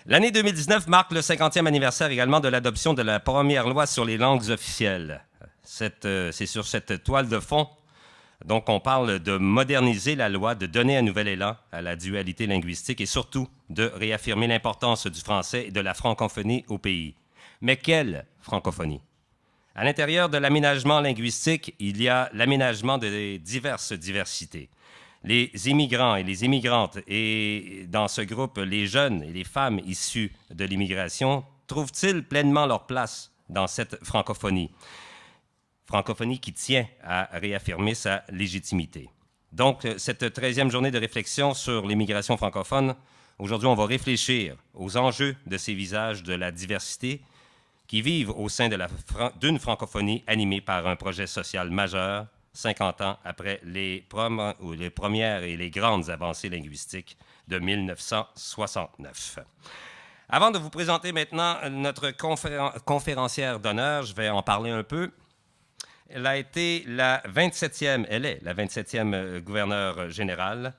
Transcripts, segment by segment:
L'année 2019 marque le 50e anniversaire également de l'adoption de la première loi sur les langues officielles. C'est sur cette toile de fond donc on parle de moderniser la loi, de donner un nouvel élan à la dualité linguistique et surtout de réaffirmer l'importance du français et de la francophonie au pays. Mais quelle francophonie? À l'intérieur de l'aménagement linguistique, il y a l'aménagement de diverses diversités. Les immigrants et les immigrantes, et dans ce groupe, les jeunes et les femmes issues de l'immigration, trouvent-ils pleinement leur place dans cette francophonie? Francophonie qui tient à réaffirmer sa légitimité. Donc, cette 13e journée de réflexion sur l'immigration francophone, aujourd'hui, on va réfléchir aux enjeux de ces visages de la diversité qui vivent au sein d'une francophonie animée par un projet social majeur, 50 ans après les premières et les grandes avancées linguistiques de 1969. Avant de vous présenter maintenant notre conférencière d'honneur, je vais en parler un peu. Elle est la 27e gouverneure générale.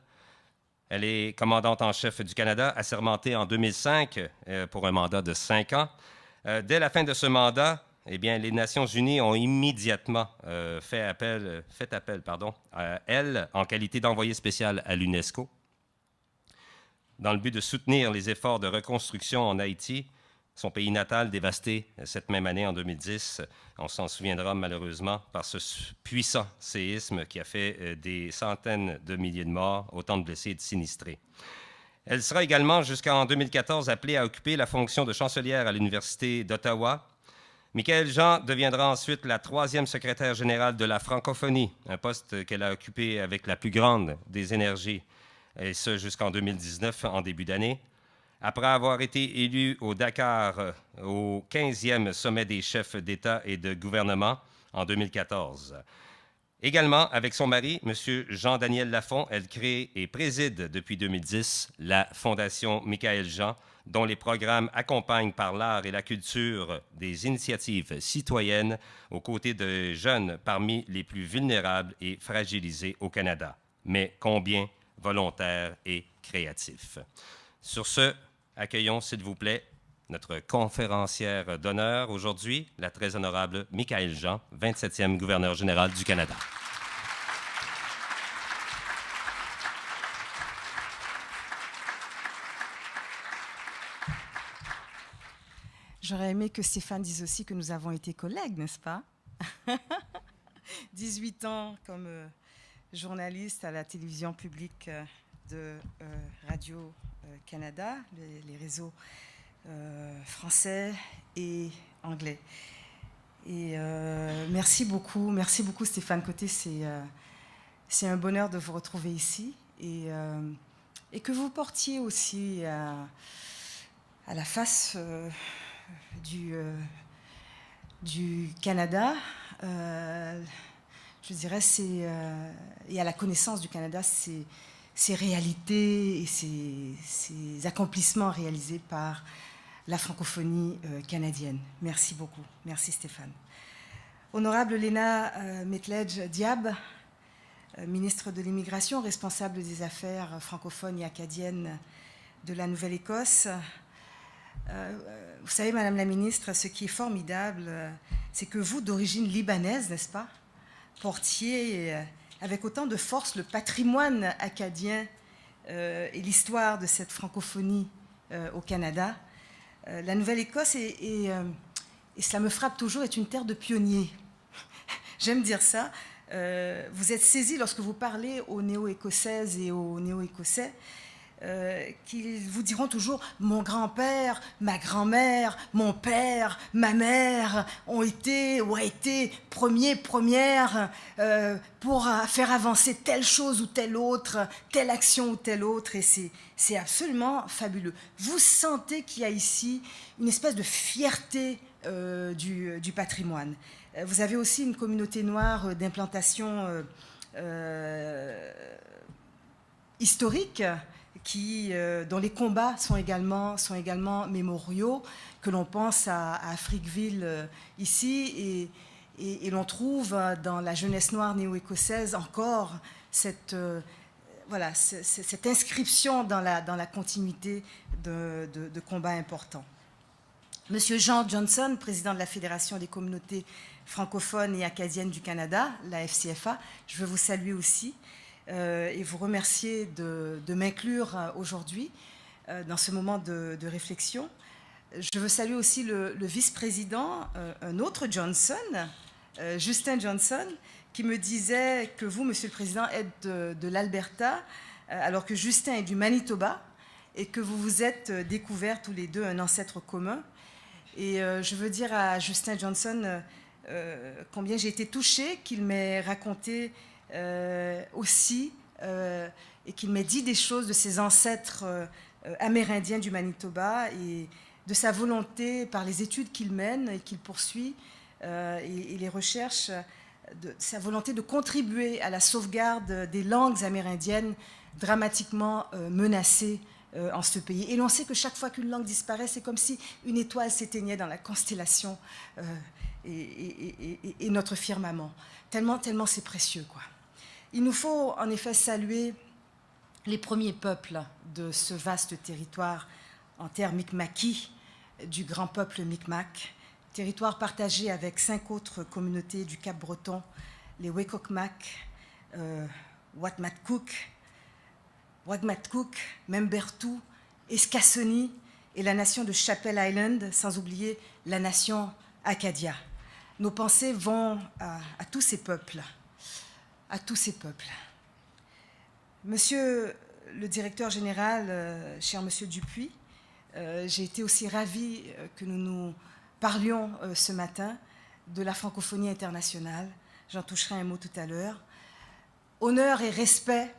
Elle est commandante en chef du Canada, assermentée en 2005 pour un mandat de 5 ans. Dès la fin de ce mandat, eh bien, les Nations unies ont immédiatement fait appel à elle en qualité d'envoyée spéciale à l'UNESCO dans le but de soutenir les efforts de reconstruction en Haïti, son pays natal dévasté cette même année en 2010. On s'en souviendra malheureusement par ce puissant séisme qui a fait des centaines de milliers de morts, autant de blessés et de sinistrés. Elle sera également jusqu'en 2014 appelée à occuper la fonction de chancelière à l'Université d'Ottawa. Michaëlle Jean deviendra ensuite la 3e secrétaire générale de la francophonie, un poste qu'elle a occupé avec la plus grande des énergies, et ce jusqu'en 2019, en début d'année. Après avoir été élue au Dakar au 15e sommet des chefs d'État et de gouvernement en 2014. Également, avec son mari, M. Jean-Daniel Lafont, elle crée et préside depuis 2010 la Fondation Michaëlle Jean, dont les programmes accompagnent par l'art et la culture des initiatives citoyennes aux côtés de jeunes parmi les plus vulnérables et fragilisés au Canada, mais combien volontaires et créatifs. Sur ce, accueillons, s'il vous plaît, notre conférencière d'honneur aujourd'hui, la très honorable Michaëlle Jean, 27e gouverneur général du Canada. J'aurais aimé que Stéphane dise aussi que nous avons été collègues, n'est-ce pas? 18 ans comme journaliste à la télévision publique de Radio-Canada, les réseaux français et anglais. Et merci beaucoup Stéphane Côté, c'est un bonheur de vous retrouver ici et que vous portiez aussi à la face du Canada, je dirais, et à la connaissance du Canada, ses réalités et ses accomplissements réalisés par la francophonie canadienne. Merci beaucoup. Merci Stéphane. Honorable Léna Metlège-Diab, ministre de l'Immigration, responsable des affaires francophones et acadiennes de la Nouvelle-Écosse. Vous savez, Madame la ministre, ce qui est formidable, c'est que vous, d'origine libanaise, n'est-ce pas, portiez avec autant de force le patrimoine acadien et l'histoire de cette francophonie au Canada. La Nouvelle-Écosse, et cela me frappe toujours, est une terre de pionniers. J'aime dire ça. Vous êtes saisis lorsque vous parlez aux néo-écossaises et aux néo-écossais, qu'ils vous diront toujours « mon grand-père, ma grand-mère, mon père, ma mère ont été ou a été première pour faire avancer telle chose ou telle autre, telle action ou telle autre » et c'est absolument fabuleux. Vous sentez qu'il y a ici une espèce de fierté du patrimoine. Vous avez aussi une communauté noire d'implantation historique dont les combats sont également mémoriaux, que l'on pense à Africville ici, et l'on trouve dans la jeunesse noire néo-écossaise encore voilà, cette inscription dans la continuité de combats importants. Monsieur Jean Johnson, président de la Fédération des communautés francophones et acadiennes du Canada, la FCFA, je veux vous saluer aussi et vous remercier de m'inclure aujourd'hui dans ce moment de réflexion. Je veux saluer aussi le vice-président, un autre Johnson, Justin Johnson, qui me disait que vous, Monsieur le Président, êtes de l'Alberta, alors que Justin est du Manitoba, et que vous vous êtes découverts tous les deux un ancêtre commun. Et je veux dire à Justin Johnson combien j'ai été touchée qu'il m'ait raconté aussi et qu'il m'ait dit des choses de ses ancêtres amérindiens du Manitoba et de sa volonté, par les études qu'il mène et qu'il poursuit et les recherches, de sa volonté de contribuer à la sauvegarde des langues amérindiennes dramatiquement menacées en ce pays. Et l'on sait que chaque fois qu'une langue disparaît, c'est comme si une étoile s'éteignait dans la constellation et notre firmament. Tellement c'est précieux, quoi. Il nous faut en effet saluer les premiers peuples de ce vaste territoire en terre Mi'kmaqui, du grand peuple Mi'kmaq, territoire partagé avec 5 autres communautés du Cap-Breton, les Wekokmak, Wagmatcook, Membertou, Escassonie et la nation de Chapel Island, sans oublier la nation Acadia. Nos pensées vont à tous ces peuples, à tous ces peuples. Monsieur le directeur général, cher monsieur Dupuis, j'ai été aussi ravie que nous parlions ce matin de la francophonie internationale. J'en toucherai un mot tout à l'heure. Honneur et respect,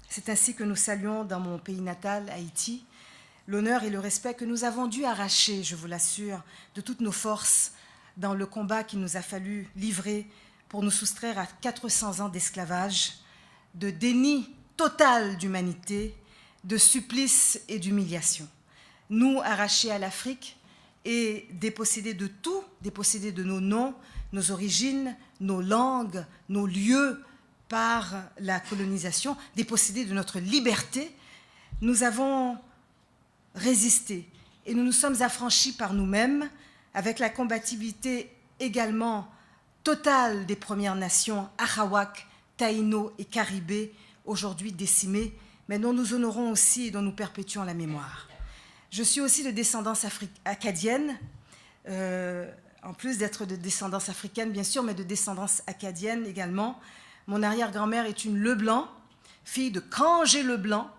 c'est ainsi que nous saluons dans mon pays natal, Haïti, l'honneur et le respect que nous avons dû arracher, je vous l'assure, de toutes nos forces dans le combat qu'il nous a fallu livrer pour nous soustraire à 400 ans d'esclavage, de déni total d'humanité, de supplice et d'humiliation. Nous, arrachés à l'Afrique et dépossédés de tout, dépossédés de nos noms, nos origines, nos langues, nos lieux, par la colonisation, dépossédés de notre liberté, nous avons résisté et nous nous sommes affranchis par nous-mêmes avec la combativité également totale des Premières Nations, Arawak, Taïno et Caribé, aujourd'hui décimées, mais dont nous honorons aussi et dont nous perpétuons la mémoire. Je suis aussi de descendance acadienne, en plus d'être de descendance africaine, bien sûr, mais de descendance acadienne également. Mon arrière-grand-mère est une Leblanc, fille de Cangé Leblanc,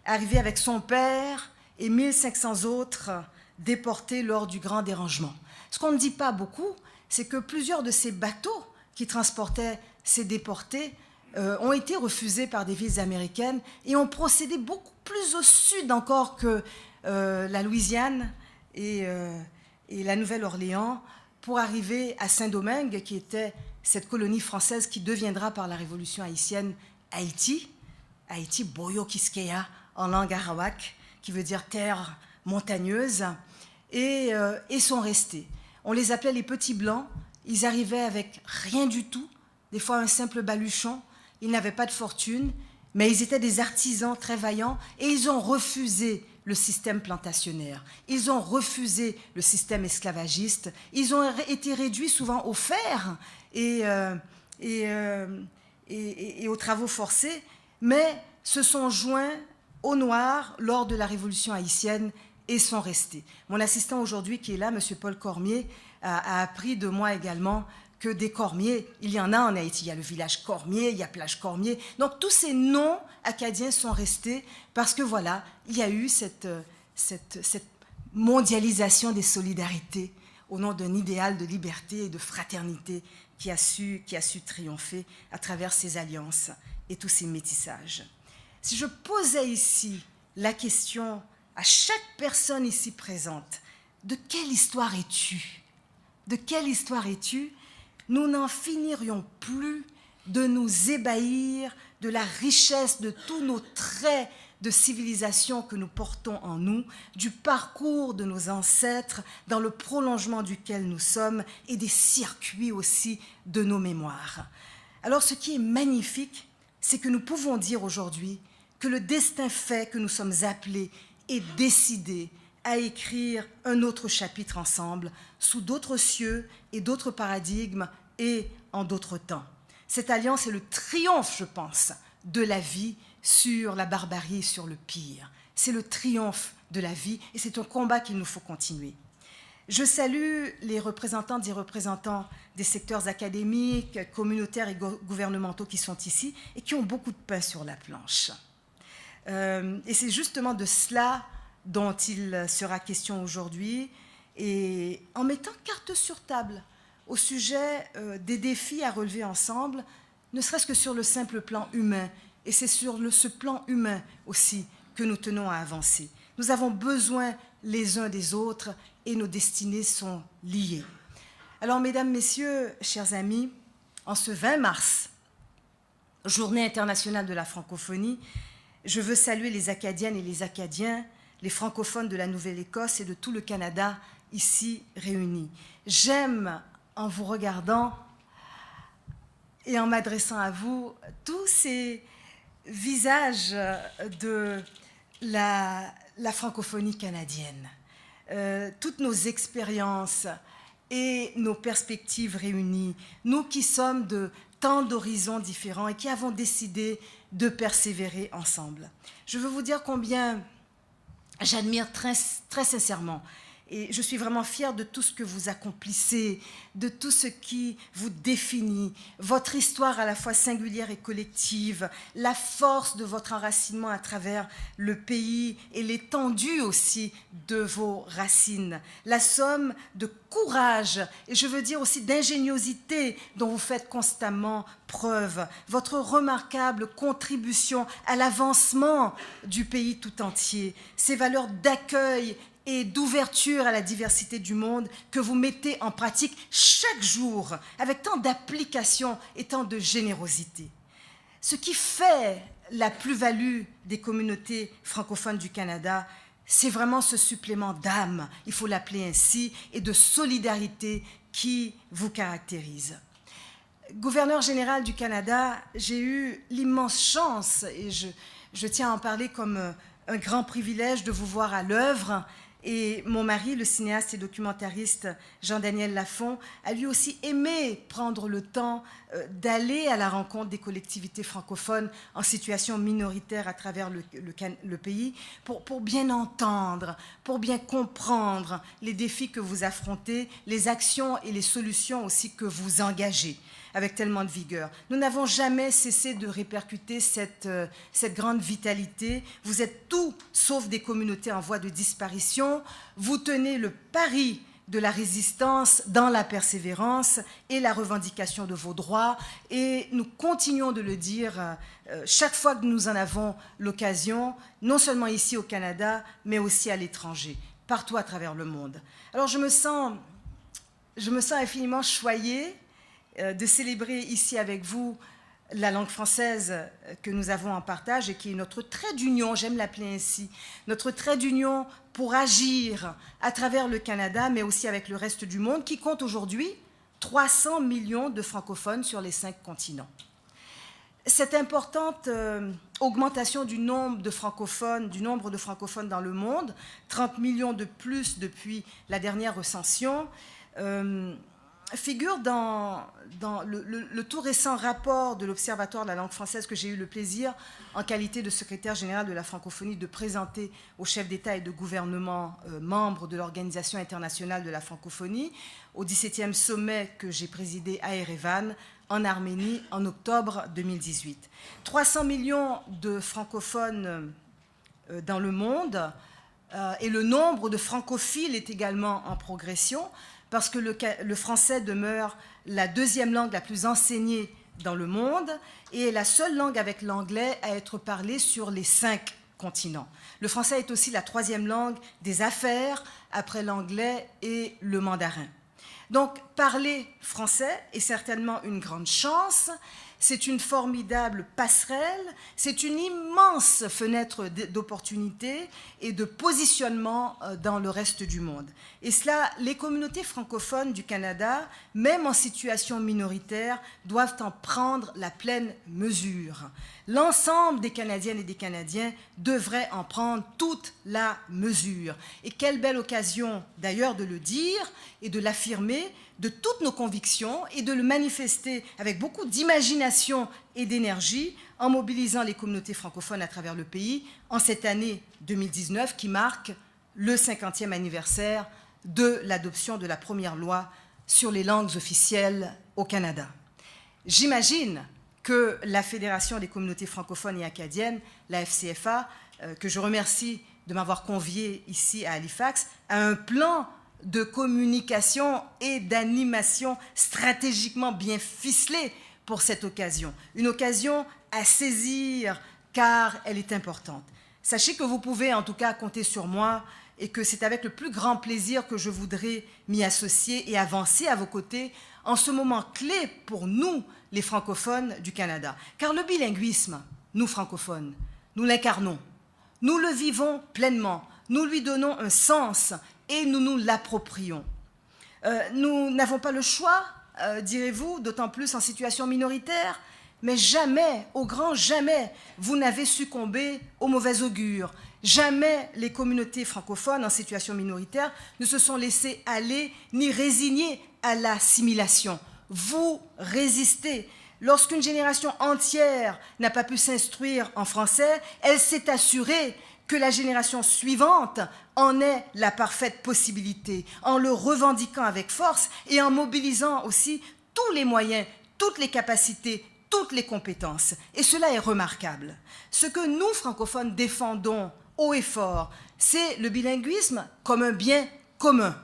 arrivée avec son père et 1500 autres déportés lors du Grand Dérangement. Ce qu'on ne dit pas beaucoup, c'est que plusieurs de ces bateaux qui transportaient ces déportés ont été refusés par des villes américaines et ont procédé beaucoup plus au sud encore que la Louisiane et la Nouvelle-Orléans pour arriver à Saint-Domingue, qui était cette colonie française qui deviendra par la Révolution haïtienne Haïti, Haïti Boyo Kiskeya en langue arawak, qui veut dire terre montagneuse, et sont restés. On les appelait les petits blancs, ils arrivaient avec rien du tout, des fois un simple baluchon, ils n'avaient pas de fortune, mais ils étaient des artisans très vaillants et ils ont refusé le système plantationnaire, ils ont refusé le système esclavagiste, ils ont été réduits souvent au fer et aux travaux forcés, mais se sont joints aux Noirs lors de la Révolution haïtienne et sont restés. Mon assistant aujourd'hui qui est là, M. Paul Cormier, a appris de moi également que des Cormiers, il y en a en Haïti, il y a le village Cormier, il y a plage Cormier, donc tous ces noms acadiens sont restés parce que voilà, il y a eu cette mondialisation des solidarités au nom d'un idéal de liberté et de fraternité qui a su triompher à travers ces alliances et tous ces métissages. Si je posais ici la question à chaque personne ici présente, de quelle histoire es-tu? De quelle histoire es-tu? Nous n'en finirions plus de nous ébahir de la richesse de tous nos traits de civilisation que nous portons en nous, du parcours de nos ancêtres dans le prolongement duquel nous sommes et des circuits aussi de nos mémoires. Alors ce qui est magnifique, c'est que nous pouvons dire aujourd'hui que le destin fait que nous sommes appelés et décidés à écrire un autre chapitre ensemble, sous d'autres cieux et d'autres paradigmes et en d'autres temps. Cette alliance est le triomphe, je pense, de la vie sur la barbarie et sur le pire. C'est le triomphe de la vie et c'est un combat qu'il nous faut continuer. Je salue les représentantes et représentants des secteurs académiques, communautaires et gouvernementaux qui sont ici et qui ont beaucoup de pain sur la planche. Et c'est justement de cela dont il sera question aujourd'hui, et en mettant carte sur table au sujet des défis à relever ensemble, ne serait-ce que sur le simple plan humain. Et c'est sur ce plan humain aussi que nous tenons à avancer. Nous avons besoin les uns des autres et nos destinées sont liées. Alors, mesdames, messieurs, chers amis, en ce 20 mars, Journée internationale de la francophonie, je veux saluer les Acadiennes et les Acadiens, les francophones de la Nouvelle-Écosse et de tout le Canada ici réunis. J'aime, en vous regardant et en m'adressant à vous, tous ces visages de la francophonie canadienne, toutes nos expériences et nos perspectives réunies, nous qui sommes de tant d'horizons différents et qui avons décidé de persévérer ensemble. Je veux vous dire combien j'admire très, très sincèrement et je suis vraiment fière de tout ce que vous accomplissez, de tout ce qui vous définit, votre histoire à la fois singulière et collective, la force de votre enracinement à travers le pays et l'étendue aussi de vos racines, la somme de courage et je veux dire aussi d'ingéniosité dont vous faites constamment preuve, votre remarquable contribution à l'avancement du pays tout entier, ces valeurs d'accueil et d'ouverture à la diversité du monde que vous mettez en pratique chaque jour avec tant d'application et tant de générosité. Ce qui fait la plus-value des communautés francophones du Canada, c'est vraiment ce supplément d'âme, il faut l'appeler ainsi, et de solidarité qui vous caractérise. Gouverneur général du Canada, j'ai eu l'immense chance, et je tiens à en parler comme un grand privilège de vous voir à l'œuvre. Et mon mari, le cinéaste et documentariste Jean-Daniel Lafont, a lui aussi aimé prendre le temps d'aller à la rencontre des collectivités francophones en situation minoritaire à travers le pays pour bien entendre, pour bien comprendre les défis que vous affrontez, les actions et les solutions aussi que vous engagez avec tellement de vigueur. Nous n'avons jamais cessé de répercuter cette grande vitalité. Vous êtes tout sauf des communautés en voie de disparition. Vous tenez le pari de la résistance dans la persévérance et la revendication de vos droits. Et nous continuons de le dire chaque fois que nous en avons l'occasion, non seulement ici au Canada, mais aussi à l'étranger, partout à travers le monde. Alors je me sens infiniment choyée de célébrer ici avec vous la langue française que nous avons en partage et qui est notre trait d'union, j'aime l'appeler ainsi, notre trait d'union pour agir à travers le Canada, mais aussi avec le reste du monde, qui compte aujourd'hui 300 millions de francophones sur les 5 continents. Cette importante augmentation du nombre de francophones dans le monde, 30 millions de plus depuis la dernière recension, figure dans le tout récent rapport de l'Observatoire de la langue française que j'ai eu le plaisir, en qualité de secrétaire général de la francophonie, de présenter aux chefs d'État et de gouvernement membres de l'Organisation internationale de la francophonie, au 17e sommet que j'ai présidé à Erevan, en Arménie, en octobre 2018. 300 millions de francophones dans le monde, et le nombre de francophiles est également en progression, parce que le français demeure la deuxième langue la plus enseignée dans le monde et est la seule langue avec l'anglais à être parlée sur les 5 continents. Le français est aussi la 3e langue des affaires après l'anglais et le mandarin. Donc, parler français est certainement une grande chance, c'est une formidable passerelle, c'est une immense fenêtre d'opportunité et de positionnement dans le reste du monde. Et cela, les communautés francophones du Canada, même en situation minoritaire, doivent en prendre la pleine mesure. L'ensemble des Canadiennes et des Canadiens devraient en prendre toute la mesure. Et quelle belle occasion d'ailleurs de le dire et de l'affirmer de toutes nos convictions et de le manifester avec beaucoup d'imagination et d'énergie en mobilisant les communautés francophones à travers le pays en cette année 2019 qui marque le 50e anniversaire de l'adoption de la première loi sur les langues officielles au Canada. J'imagine que la Fédération des communautés francophones et acadiennes, la FCFA, que je remercie de m'avoir convié ici à Halifax, a un plan de communication et d'animation stratégiquement bien ficelé pour cette occasion. Une occasion à saisir car elle est importante. Sachez que vous pouvez en tout cas compter sur moi et que c'est avec le plus grand plaisir que je voudrais m'y associer et avancer à vos côtés en ce moment clé pour nous, les francophones du Canada. Car le bilinguisme, nous francophones, nous l'incarnons, nous le vivons pleinement, nous lui donnons un sens et nous nous l'approprions. Nous n'avons pas le choix, direz-vous, d'autant plus en situation minoritaire, mais jamais, au grand jamais, vous n'avez succombé au mauvais augure. Jamais les communautés francophones en situation minoritaire ne se sont laissées aller ni résignées à l'assimilation. Vous résistez. Lorsqu'une génération entière n'a pas pu s'instruire en français, elle s'est assurée que la génération suivante en ait la parfaite possibilité, en le revendiquant avec force et en mobilisant aussi tous les moyens, toutes les capacités, toutes les compétences. Et cela est remarquable. Ce que nous, francophones, défendons haut et fort, c'est le bilinguisme comme un bien commun.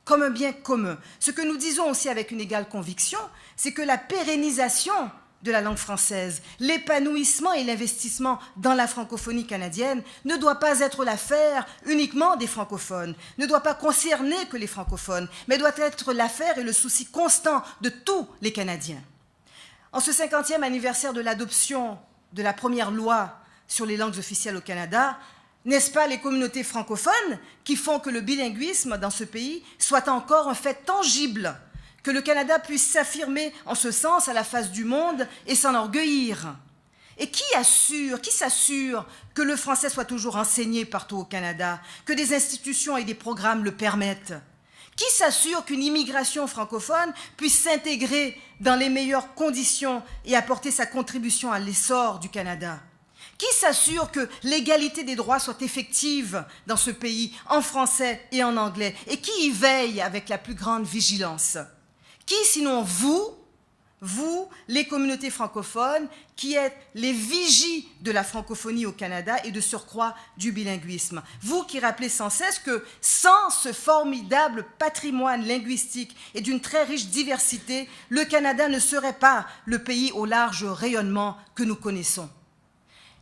Comme un bien commun. Ce que nous disons aussi avec une égale conviction, c'est que la pérennisation de la langue française, l'épanouissement et l'investissement dans la francophonie canadienne ne doit pas être l'affaire uniquement des francophones, ne doit pas concerner que les francophones, mais doit être l'affaire et le souci constant de tous les Canadiens. En ce 50e anniversaire de l'adoption de la première loi sur les langues officielles au Canada, n'est-ce pas les communautés francophones qui font que le bilinguisme dans ce pays soit encore un fait tangible, que le Canada puisse s'affirmer en ce sens à la face du monde et s'enorgueillir? Et qui s'assure que le français soit toujours enseigné partout au Canada, que des institutions et des programmes le permettent? Qui s'assure qu'une immigration francophone puisse s'intégrer dans les meilleures conditions et apporter sa contribution à l'essor du Canada? Qui s'assure que l'égalité des droits soit effective dans ce pays, en français et en anglais? Et qui y veille avec la plus grande vigilance? Qui, sinon vous, les communautés francophones, qui êtes les vigies de la francophonie au Canada et de surcroît du bilinguisme? Vous qui rappelez sans cesse que sans ce formidable patrimoine linguistique et d'une très riche diversité, le Canada ne serait pas le pays au large rayonnement que nous connaissons.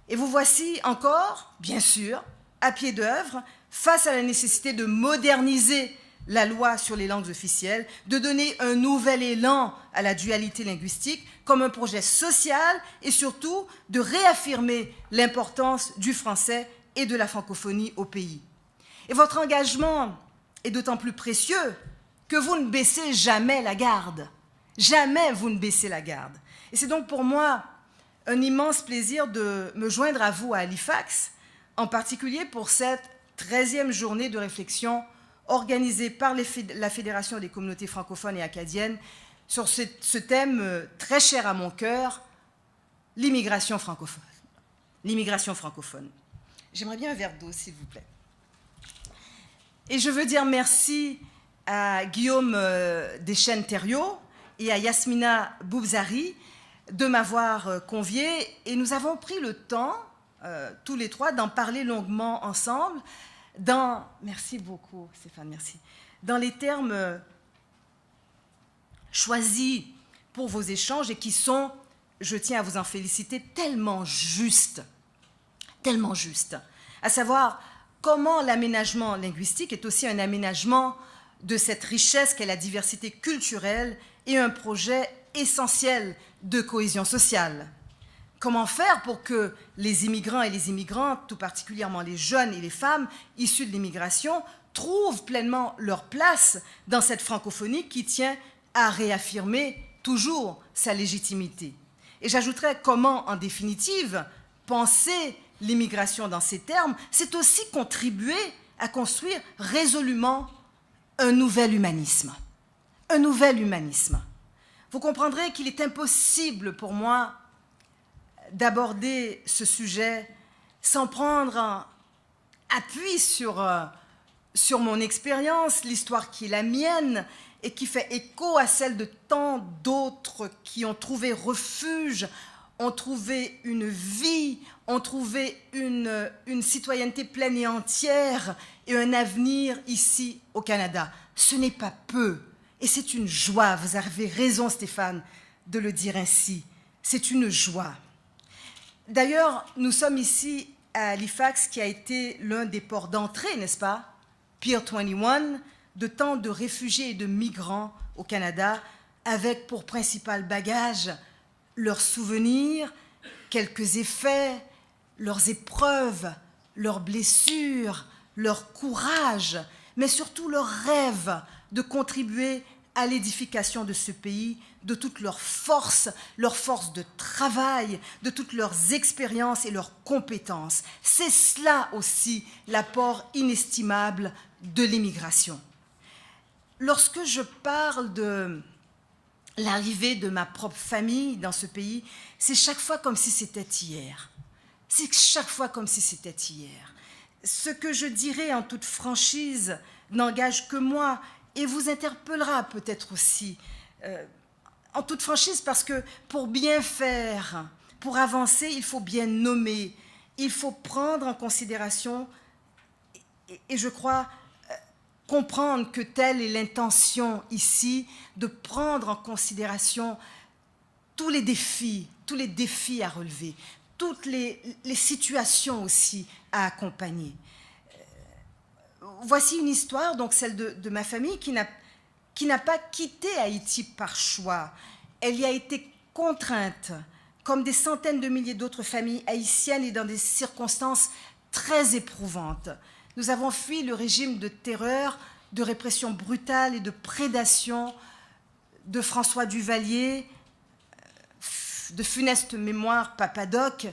Et vous voici encore, bien sûr, à pied d'œuvre, face à la nécessité de moderniser la loi sur les langues officielles, de donner un nouvel élan à la dualité linguistique comme un projet social et surtout de réaffirmer l'importance du français et de la francophonie au pays. Et votre engagement est d'autant plus précieux que vous ne baissez jamais la garde. Jamais vous ne baissez la garde. Et c'est donc pour moi un immense plaisir de me joindre à vous à Halifax, en particulier pour cette 13e journée de réflexion organisée par la Fédération des communautés francophones et acadiennes sur ce thème très cher à mon cœur, l'immigration francophone. L'immigration francophone. J'aimerais bien un verre d'eau, s'il vous plaît. Et je veux dire merci à Guillaume Deschênes-Thériault et à Yasmina Boubzari de m'avoir convié. Et nous avons pris le temps, tous les trois, d'en parler longuement ensemble. Merci beaucoup, Stéphane, merci. Dans les termes choisis pour vos échanges et qui sont, je tiens à vous en féliciter, tellement justes, à savoir comment l'aménagement linguistique est aussi un aménagement de cette richesse qu'est la diversité culturelle et un projet essentiel de cohésion sociale. Comment faire pour que les immigrants et les immigrantes, tout particulièrement les jeunes et les femmes issus de l'immigration, trouvent pleinement leur place dans cette francophonie qui tient à réaffirmer toujours sa légitimité? Et j'ajouterais comment, en définitive, penser l'immigration dans ces termes, c'est aussi contribuer à construire résolument un nouvel humanisme. Un nouvel humanisme. Vous comprendrez qu'il est impossible pour moi d'aborder ce sujet sans prendre appui sur mon expérience, l'histoire qui est la mienne et qui fait écho à celle de tant d'autres qui ont trouvé refuge, ont trouvé une vie, ont trouvé une citoyenneté pleine et entière et un avenir ici au Canada. Ce n'est pas peu et c'est une joie, vous avez raison Stéphane de le dire ainsi, c'est une joie. D'ailleurs, nous sommes ici à Halifax qui a été l'un des ports d'entrée, n'est-ce pas, Pier 21, de tant de réfugiés et de migrants au Canada, avec pour principal bagage leurs souvenirs, quelques effets, leurs épreuves, leurs blessures, leur courage, mais surtout leur rêve de contribuer à l'édification de ce pays, de toute leur force de travail, de toutes leurs expériences et leurs compétences. C'est cela aussi l'apport inestimable de l'immigration. Lorsque je parle de l'arrivée de ma propre famille dans ce pays, c'est chaque fois comme si c'était hier. C'est chaque fois comme si c'était hier. Ce que je dirais en toute franchise n'engage que moi et vous interpellera peut-être aussi. En toute franchise, parce que pour bien faire, pour avancer, il faut bien nommer, il faut prendre en considération, et je crois comprendre que telle est l'intention ici, de prendre en considération tous les défis à relever, toutes les situations aussi à accompagner. Voici une histoire, donc celle de ma famille, qui n'a pas quitté Haïti par choix. Elle y a été contrainte, comme des centaines de milliers d'autres familles haïtiennes et dans des circonstances très éprouvantes. Nous avons fui le régime de terreur, de répression brutale et de prédation de François Duvalier, de funeste mémoire Papadoc,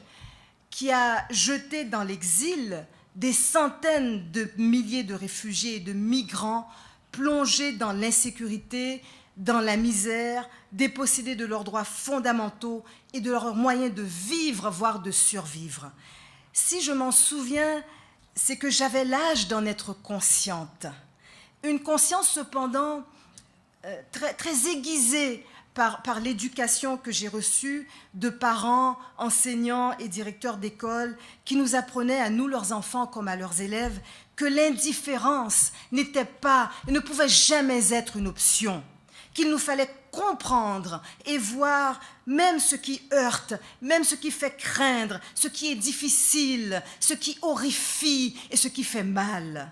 qui a jeté dans l'exil des centaines de milliers de réfugiés et de migrants plongés dans l'insécurité, dans la misère, dépossédés de leurs droits fondamentaux et de leurs moyens de vivre, voire de survivre. Si je m'en souviens, c'est que j'avais l'âge d'en être consciente. Une conscience cependant très aiguisée par l'éducation que j'ai reçue de parents, enseignants et directeurs d'école qui nous apprenaient à nous, leurs enfants, comme à leurs élèves, que l'indifférence n'était pas et ne pouvait jamais être une option, qu'il nous fallait comprendre et voir même ce qui heurte, même ce qui fait craindre, ce qui est difficile, ce qui horrifie et ce qui fait mal.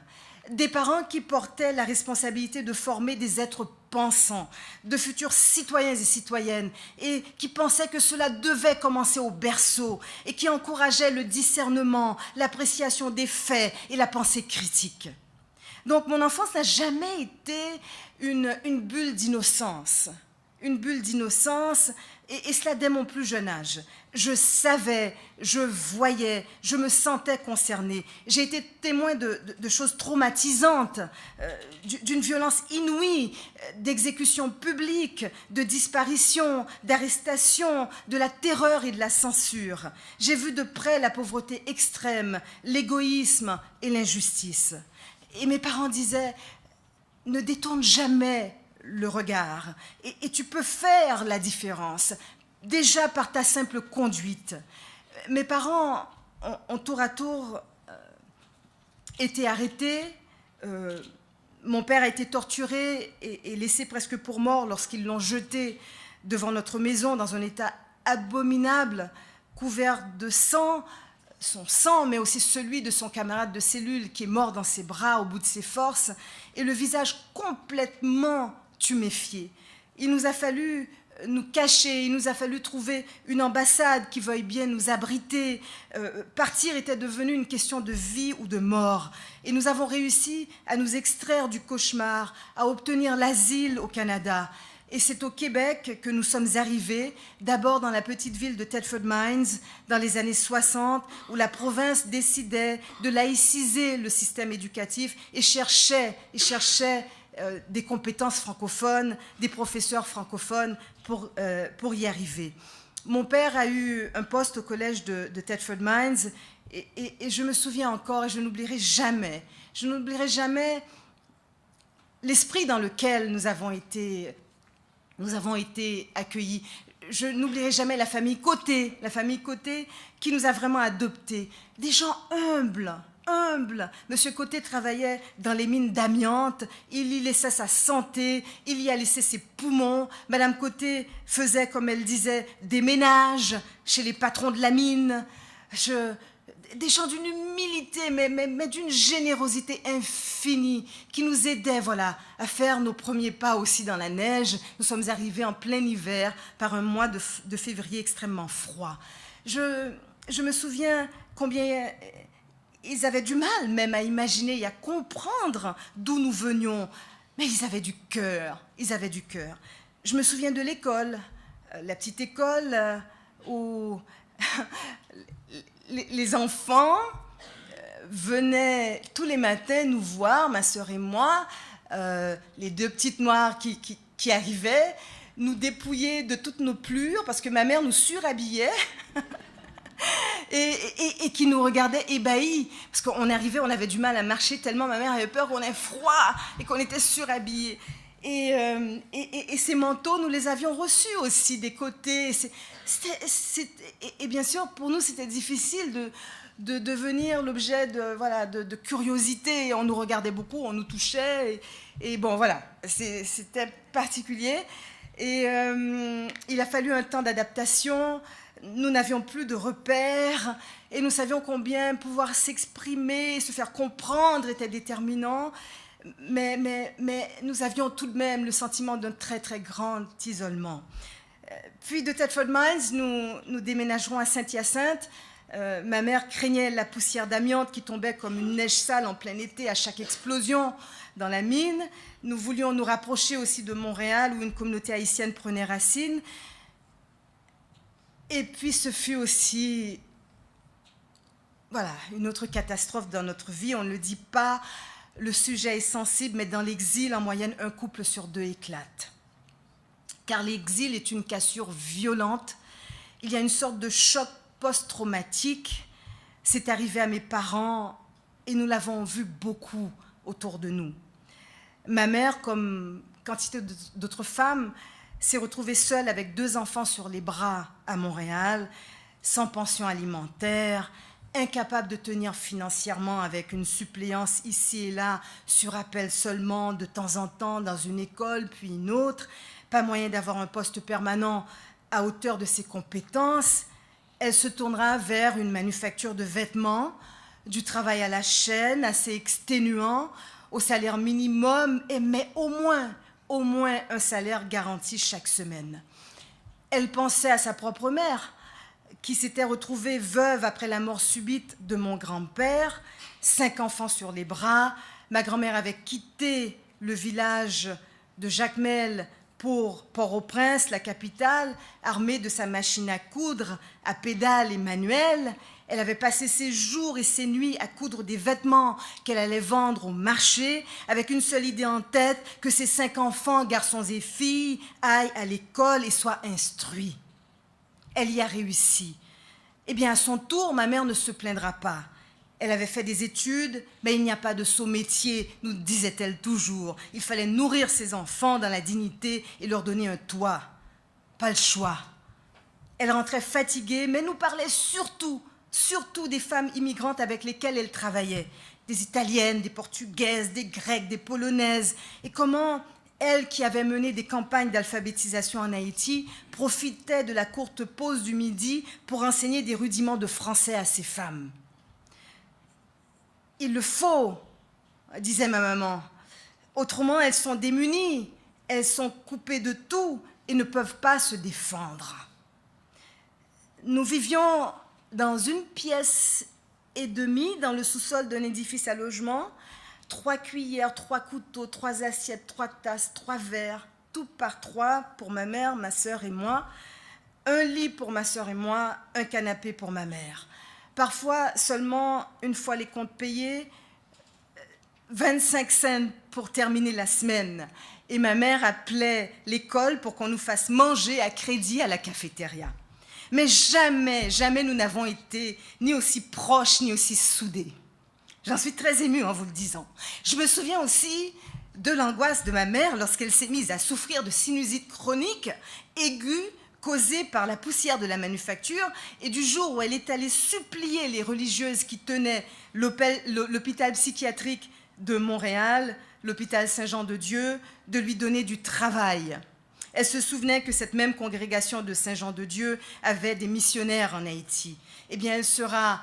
Des parents qui portaient la responsabilité de former des êtres pensants, de futurs citoyens et citoyennes, et qui pensaient que cela devait commencer au berceau, et qui encourageaient le discernement, l'appréciation des faits et la pensée critique. Donc mon enfance n'a jamais été une bulle d'innocence. Une bulle d'innocence, et cela dès mon plus jeune âge. Je savais, je voyais, je me sentais concernée. J'ai été témoin de choses traumatisantes, d'une violence inouïe, d'exécutions publiques, de disparitions, d'arrestations, de la terreur et de la censure. J'ai vu de près la pauvreté extrême, l'égoïsme et l'injustice. Et mes parents disaient, ne détourne jamais le regard, et tu peux faire la différence, déjà par ta simple conduite. Mes parents ont tour à tour été arrêtés, mon père a été torturé et laissé presque pour mort lorsqu'ils l'ont jeté devant notre maison dans un état abominable, couvert de sang, son sang, mais aussi celui de son camarade de cellule qui est mort dans ses bras au bout de ses forces, et le visage complètement tuméfié. Il nous a fallu nous cacher, il nous a fallu trouver une ambassade qui veuille bien nous abriter. Partir était devenu une question de vie ou de mort. Et nous avons réussi à nous extraire du cauchemar, à obtenir l'asile au Canada. Et c'est au Québec que nous sommes arrivés, d'abord dans la petite ville de Thetford Mines, dans les années 60, où la province décidait de laïciser le système éducatif et cherchait des compétences francophones, des professeurs francophones pour y arriver. Mon père a eu un poste au collège de Thetford Mines et je me souviens encore, et je n'oublierai jamais l'esprit dans lequel nous avons été accueillis. Je n'oublierai jamais la famille Côté qui nous a vraiment adoptés. Des gens humbles. Monsieur Côté travaillait dans les mines d'amiante, il y laissait sa santé, il y a laissé ses poumons. Madame Côté faisait, comme elle disait, des ménages chez les patrons de la mine. Des gens d'une humilité, mais d'une générosité infinie, qui nous aidaient, voilà, à faire nos premiers pas aussi dans la neige. Nous sommes arrivés en plein hiver, par un mois de février extrêmement froid. Je me souviens combien ils avaient du mal même à imaginer et à comprendre d'où nous venions, mais ils avaient du cœur. Je me souviens de l'école, la petite école où les enfants venaient tous les matins nous voir, ma sœur et moi, les deux petites noires qui arrivaient, nous dépouiller de toutes nos plures, parce que ma mère nous surhabillait, et qui nous regardait ébahis, parce qu'on arrivait, on avait du mal à marcher, tellement ma mère avait peur qu'on ait froid, et qu'on était surhabillés. Et ces manteaux, nous les avions reçus aussi des côtés. Et bien sûr, pour nous, c'était difficile de devenir l'objet de curiosité. On nous regardait beaucoup, on nous touchait. Et bon, voilà, c'était particulier. Et il a fallu un temps d'adaptation. Nous n'avions plus de repères. Et nous savions combien pouvoir s'exprimer, se faire comprendre était déterminant. Mais nous avions tout de même le sentiment d'un très, très grand isolement. Puis de Thetford Mines, nous déménagerons à Saint-Hyacinthe. Ma mère craignait la poussière d'amiante qui tombait comme une neige sale en plein été à chaque explosion dans la mine. Nous voulions nous rapprocher aussi de Montréal, où une communauté haïtienne prenait racine. Et puis ce fut aussi, voilà, une autre catastrophe dans notre vie. On ne le dit pas, le sujet est sensible, mais dans l'exil, en moyenne, un couple sur deux éclate. Car l'exil est une cassure violente. Il y a une sorte de choc post-traumatique. C'est arrivé à mes parents et nous l'avons vu beaucoup autour de nous. Ma mère, comme quantité d'autres femmes, s'est retrouvée seule avec 2 enfants sur les bras à Montréal, sans pension alimentaire, incapable de tenir financièrement avec une suppléance ici et là, sur appel seulement de temps en temps dans une école puis une autre, pas moyen d'avoir un poste permanent à hauteur de ses compétences. Elle se tournera vers une manufacture de vêtements, du travail à la chaîne assez exténuant, au salaire minimum, mais au moins un salaire garanti chaque semaine. Elle pensait à sa propre mère, qui s'était retrouvée veuve après la mort subite de mon grand-père, 5 enfants sur les bras. Ma grand-mère avait quitté le village de Jacmel pour Port-au-Prince, la capitale, armée de sa machine à coudre, à pédale et manuelle. Elle avait passé ses jours et ses nuits à coudre des vêtements qu'elle allait vendre au marché, avec une seule idée en tête, que ses 5 enfants, garçons et filles, aillent à l'école et soient instruits. Elle y a réussi. Eh bien, à son tour, ma mère ne se plaindra pas. Elle avait fait des études, mais il n'y a pas de saut métier, nous disait-elle toujours. Il fallait nourrir ses enfants dans la dignité et leur donner un toit. Pas le choix. Elle rentrait fatiguée, mais nous parlait surtout des femmes immigrantes avec lesquelles elle travaillait. Des Italiennes, des Portugaises, des Grecques, des Polonaises. Et comment elle qui avait mené des campagnes d'alphabétisation en Haïti, profitait de la courte pause du midi pour enseigner des rudiments de français à ses femmes. « Il le faut », disait ma maman. « Autrement, elles sont démunies, elles sont coupées de tout et ne peuvent pas se défendre. » Nous vivions dans une pièce et demie dans le sous-sol d'un édifice à logement. 3 cuillères, 3 couteaux, 3 assiettes, 3 tasses, 3 verres, tout par 3 pour ma mère, ma sœur et moi. Un lit pour ma sœur et moi, un canapé pour ma mère. Parfois, seulement une fois les comptes payés, 25 cents pour terminer la semaine. Et ma mère appelait l'école pour qu'on nous fasse manger à crédit à la cafétéria. Mais jamais, jamais nous n'avons été ni aussi proches, ni aussi soudés. J'en suis très émue en vous le disant. Je me souviens aussi de l'angoisse de ma mère lorsqu'elle s'est mise à souffrir de sinusite chronique aiguë causée par la poussière de la manufacture et du jour où elle est allée supplier les religieuses qui tenaient l'hôpital psychiatrique de Montréal, l'hôpital Saint-Jean-de-Dieu, de lui donner du travail. Elle se souvenait que cette même congrégation de Saint-Jean-de-Dieu avait des missionnaires en Haïti. Eh bien, elle sera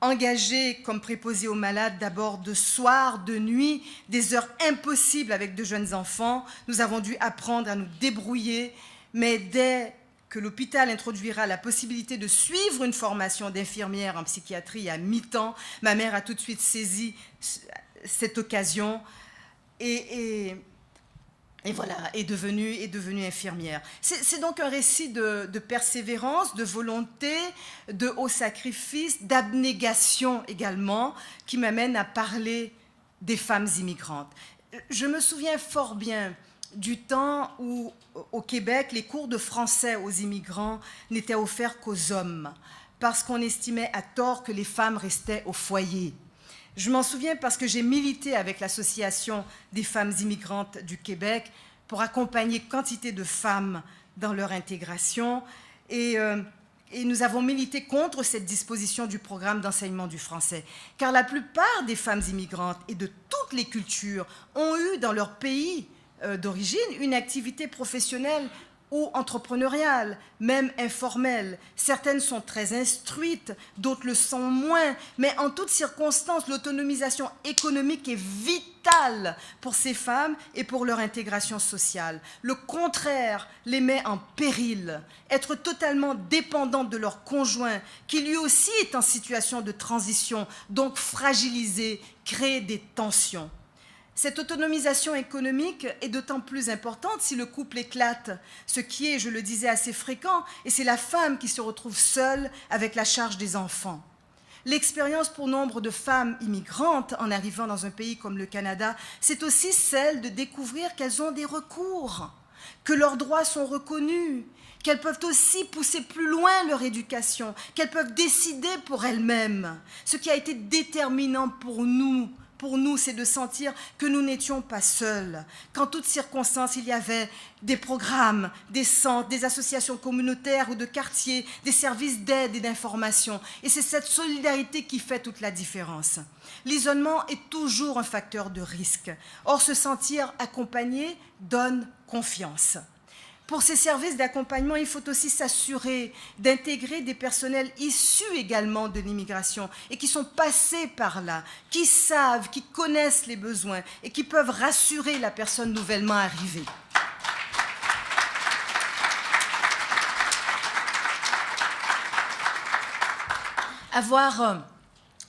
engagée comme préposée aux malades d'abord de soir, de nuit, des heures impossibles avec de jeunes enfants. Nous avons dû apprendre à nous débrouiller, mais dès que l'hôpital introduira la possibilité de suivre une formation d'infirmière en psychiatrie à mi-temps, ma mère a tout de suite saisi cette occasion et voilà, est devenue infirmière. C'est donc un récit de persévérance, de volonté, de haut sacrifice, d'abnégation également, qui m'amène à parler des femmes immigrantes. Je me souviens fort bien du temps où, au Québec, les cours de français aux immigrants n'étaient offerts qu'aux hommes, parce qu'on estimait à tort que les femmes restaient au foyer. Je m'en souviens parce que j'ai milité avec l'Association des femmes immigrantes du Québec pour accompagner quantité de femmes dans leur intégration et nous avons milité contre cette disposition du programme d'enseignement du français. Car la plupart des femmes immigrantes et de toutes les cultures ont eu dans leur pays d'origine une activité professionnelle ou entrepreneuriales, même informelles. Certaines sont très instruites, d'autres le sont moins, mais en toutes circonstances, l'autonomisation économique est vitale pour ces femmes et pour leur intégration sociale. Le contraire les met en péril. Être totalement dépendantes de leur conjoint, qui lui aussi est en situation de transition, donc fragilisé, crée des tensions. Cette autonomisation économique est d'autant plus importante si le couple éclate, ce qui est, je le disais, assez fréquent, et c'est la femme qui se retrouve seule avec la charge des enfants. L'expérience pour nombre de femmes immigrantes en arrivant dans un pays comme le Canada, c'est aussi celle de découvrir qu'elles ont des recours, que leurs droits sont reconnus, qu'elles peuvent aussi pousser plus loin leur éducation, qu'elles peuvent décider pour elles-mêmes. Ce qui a été déterminant pour nous, c'est de sentir que nous n'étions pas seuls, qu'en toutes circonstances, il y avait des programmes, des centres, des associations communautaires ou de quartier, des services d'aide et d'information. Et c'est cette solidarité qui fait toute la différence. L'isolement est toujours un facteur de risque. Or, se sentir accompagné donne confiance. Pour ces services d'accompagnement, il faut aussi s'assurer d'intégrer des personnels issus également de l'immigration et qui sont passés par là, qui savent, qui connaissent les besoins et qui peuvent rassurer la personne nouvellement arrivée.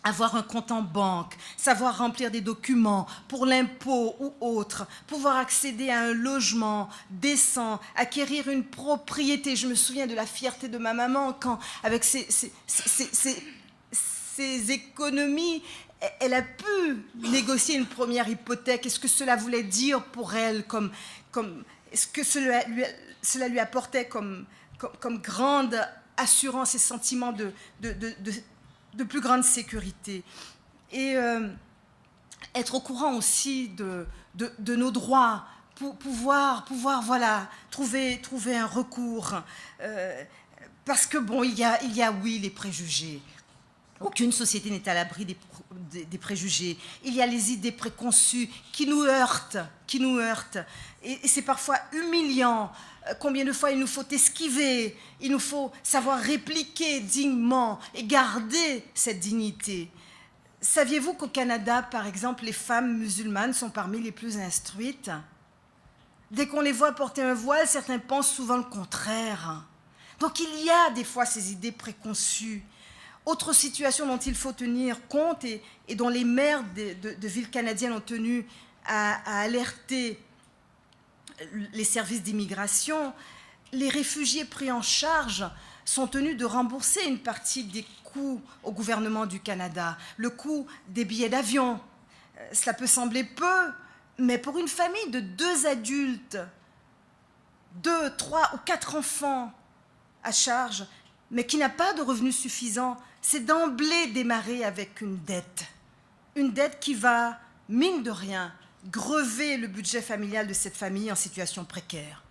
Avoir un compte en banque, savoir remplir des documents pour l'impôt ou autre, pouvoir accéder à un logement décent, acquérir une propriété. Je me souviens de la fierté de ma maman quand, avec ses économies, elle a pu négocier une première hypothèque. Est-ce que cela voulait dire pour elle est-ce que cela lui apportait comme grande assurance et sentiment de plus grande sécurité. Et être au courant aussi de nos droits, pour pouvoir voilà, trouver un recours. Parce que, bon, il y a, oui, les préjugés. Aucune société n'est à l'abri des préjugés. Il y a les idées préconçues qui nous heurtent. Et c'est parfois humiliant. Combien de fois il nous faut esquiver, il nous faut savoir répliquer dignement et garder cette dignité. Saviez-vous qu'au Canada, par exemple, les femmes musulmanes sont parmi les plus instruites? Dès qu'on les voit porter un voile, certains pensent souvent le contraire. Donc il y a des fois ces idées préconçues. Autre situation dont il faut tenir compte et dont les maires de villes canadiennes ont tenu à alerter les services d'immigration, les réfugiés pris en charge sont tenus de rembourser une partie des coûts au gouvernement du Canada, le coût des billets d'avion. Cela peut sembler peu, mais pour une famille de 2 adultes, 2, 3 ou 4 enfants à charge, mais qui n'a pas de revenus suffisants, c'est d'emblée démarrer avec une dette. Une dette qui va, mine de rien, grever le budget familial de cette famille en situation précaire.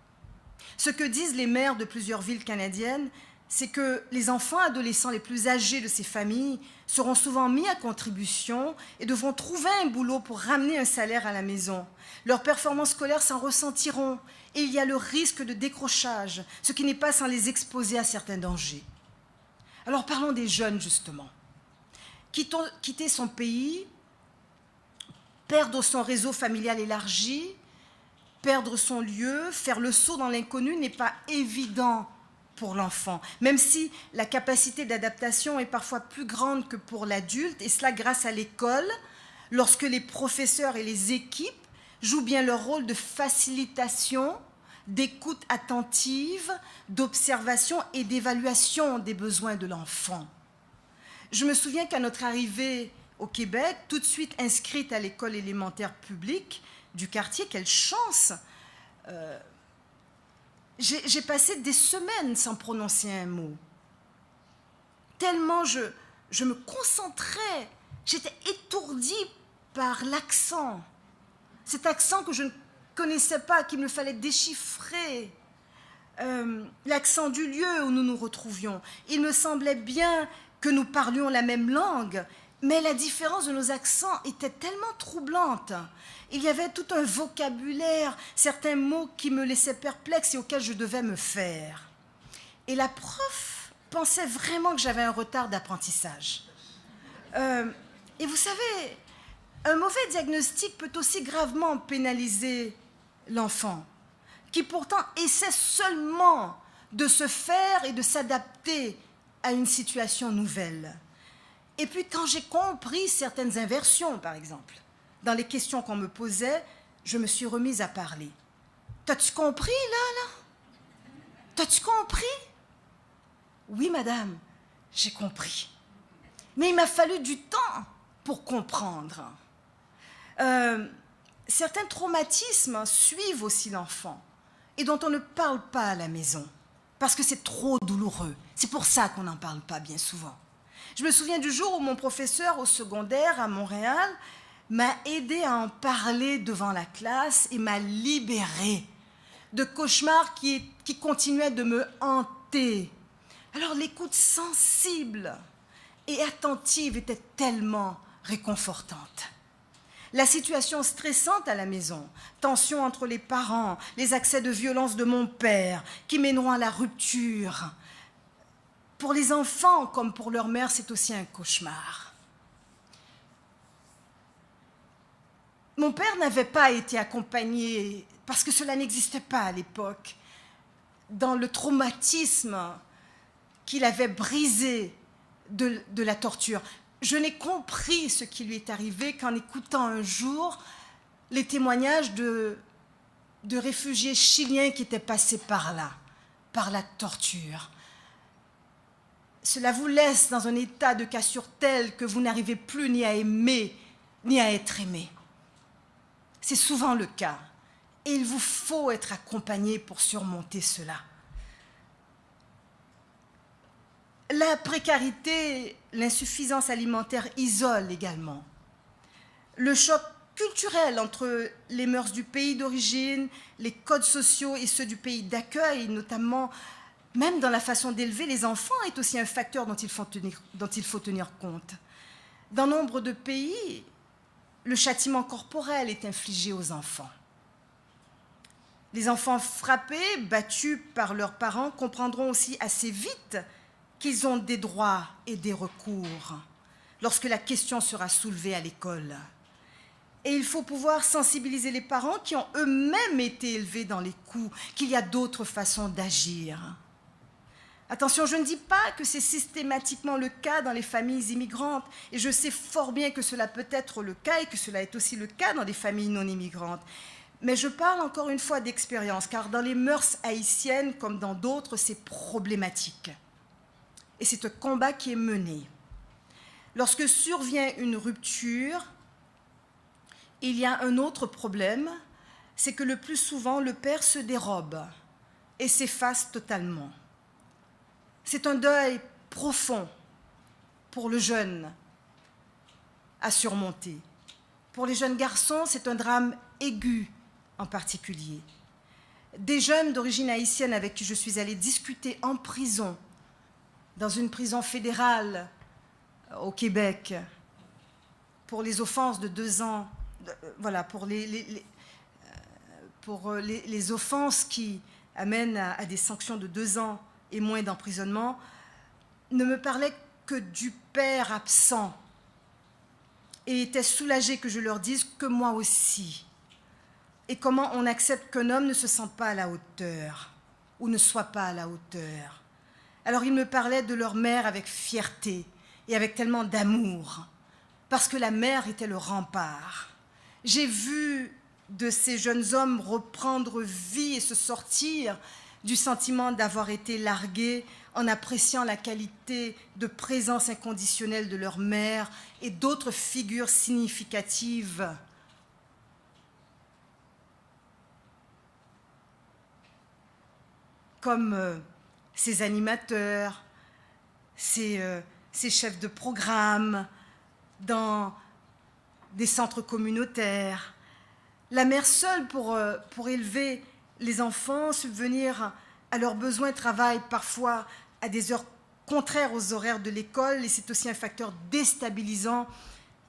Ce que disent les maires de plusieurs villes canadiennes, c'est que les enfants adolescents les plus âgés de ces familles seront souvent mis à contribution et devront trouver un boulot pour ramener un salaire à la maison. Leurs performances scolaires s'en ressentiront et il y a le risque de décrochage, ce qui n'est pas sans les exposer à certains dangers. Alors parlons des jeunes, justement. Quitter son pays, perdre son réseau familial élargi, perdre son lieu, faire le saut dans l'inconnu n'est pas évident pour l'enfant, même si la capacité d'adaptation est parfois plus grande que pour l'adulte, et cela grâce à l'école, lorsque les professeurs et les équipes jouent bien leur rôle de facilitation, d'écoute attentive, d'observation et d'évaluation des besoins de l'enfant. Je me souviens qu'à notre arrivée au Québec, tout de suite inscrite à l'école élémentaire publique du quartier, quelle chance! J'ai passé des semaines sans prononcer un mot. Tellement je me concentrais, j'étais étourdie par l'accent. Cet accent que je ne connaissais pas, qu'il me fallait déchiffrer. L'accent du lieu où nous nous retrouvions. Il me semblait bien que nous parlions la même langue, mais la différence de nos accents était tellement troublante. Il y avait tout un vocabulaire, certains mots qui me laissaient perplexe et auxquels je devais me faire. Et la prof pensait vraiment que j'avais un retard d'apprentissage. Et vous savez, un mauvais diagnostic peut aussi gravement pénaliser l'enfant, qui pourtant essaie seulement de se faire et de s'adapter à une situation nouvelle. Et puis quand j'ai compris certaines inversions, par exemple, dans les questions qu'on me posait, je me suis remise à parler. « T'as-tu compris, là? T'as-tu compris? » « Oui, madame, j'ai compris. Mais il m'a fallu du temps pour comprendre. » Certains traumatismes suivent aussi l'enfant et dont on ne parle pas à la maison parce que c'est trop douloureux. C'est pour ça qu'on n'en parle pas bien souvent. Je me souviens du jour où mon professeur au secondaire à Montréal m'a aidé à en parler devant la classe et m'a libérée de cauchemars qui continuaient de me hanter. Alors l'écoute sensible et attentive était tellement réconfortante. La situation stressante à la maison, tension entre les parents, les accès de violence de mon père qui mèneront à la rupture. Pour les enfants comme pour leur mère, c'est aussi un cauchemar. Mon père n'avait pas été accompagné, parce que cela n'existait pas à l'époque, dans le traumatisme qu'il avait brisé de la torture. Je n'ai compris ce qui lui est arrivé qu'en écoutant un jour les témoignages de réfugiés chiliens qui étaient passés par là, par la torture. Cela vous laisse dans un état de cassure tel que vous n'arrivez plus ni à aimer, ni à être aimé. C'est souvent le cas. Et il vous faut être accompagné pour surmonter cela. La précarité, l'insuffisance alimentaire isolent également. Le choc culturel entre les mœurs du pays d'origine, les codes sociaux et ceux du pays d'accueil, notamment même dans la façon d'élever les enfants, est aussi un facteur dont il faut tenir compte. Dans nombre de pays, le châtiment corporel est infligé aux enfants. Les enfants frappés, battus par leurs parents, comprendront aussi assez vite qu'ils ont des droits et des recours lorsque la question sera soulevée à l'école. Et il faut pouvoir sensibiliser les parents qui ont eux-mêmes été élevés dans les coups, qu'il y a d'autres façons d'agir. Attention, je ne dis pas que c'est systématiquement le cas dans les familles immigrantes, et je sais fort bien que cela peut être le cas et que cela est aussi le cas dans les familles non immigrantes. Mais je parle encore une fois d'expérience, car dans les mœurs haïtiennes, comme dans d'autres, c'est problématique. Et c'est un combat qui est mené. Lorsque survient une rupture, il y a un autre problème, c'est que le plus souvent, le père se dérobe et s'efface totalement. C'est un deuil profond pour le jeune à surmonter. Pour les jeunes garçons, c'est un drame aigu en particulier. Des jeunes d'origine haïtienne avec qui je suis allée discuter en prison, dans une prison fédérale au Québec, pour les offenses de 2 ans, pour les offenses qui amènent à des sanctions de 2 ans et moins d'emprisonnement, ne me parlaient que du père absent et étaient soulagés que je leur dise que moi aussi. Et comment on accepte qu'un homme ne se sente pas à la hauteur ou ne soit pas à la hauteur. Alors ils me parlaient de leur mère avec fierté et avec tellement d'amour, parce que la mère était le rempart. J'ai vu de ces jeunes hommes reprendre vie et se sortir du sentiment d'avoir été largués en appréciant la qualité de présence inconditionnelle de leur mère et d'autres figures significatives. Comme ces animateurs, ces chefs de programme dans des centres communautaires. La mère seule pour élever les enfants, subvenir à leurs besoins, travaille parfois à des heures contraires aux horaires de l'école et c'est aussi un facteur déstabilisant.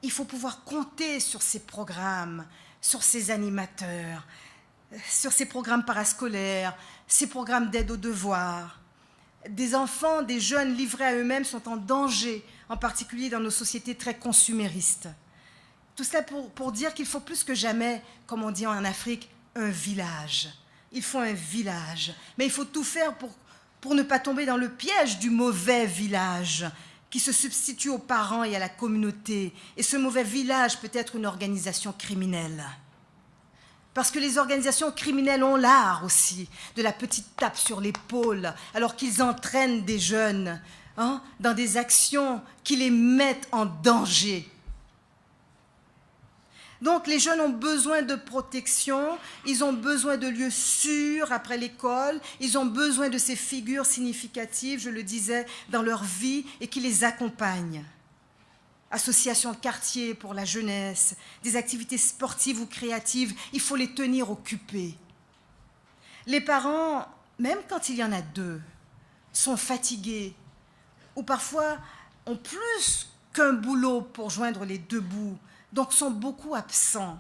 Il faut pouvoir compter sur ces programmes, sur ces animateurs, sur ces programmes parascolaires, ces programmes d'aide aux devoirs. Des enfants, des jeunes livrés à eux-mêmes sont en danger, en particulier dans nos sociétés très consuméristes. Tout cela pour dire qu'il faut plus que jamais, comme on dit en Afrique, un village. Il faut un village, mais il faut tout faire pour ne pas tomber dans le piège du mauvais village qui se substitue aux parents et à la communauté. Et ce mauvais village peut être une organisation criminelle. Parce que les organisations criminelles ont l'art aussi de la petite tape sur l'épaule, alors qu'ils entraînent des jeunes dans des actions qui les mettent en danger. Donc les jeunes ont besoin de protection, ils ont besoin de lieux sûrs après l'école, ils ont besoin de ces figures significatives, je le disais, dans leur vie et qui les accompagnent. Associations de quartier pour la jeunesse, des activités sportives ou créatives, il faut les tenir occupés. Les parents, même quand il y en a 2, sont fatigués ou parfois ont plus qu'un boulot pour joindre les 2 bouts, donc sont beaucoup absents.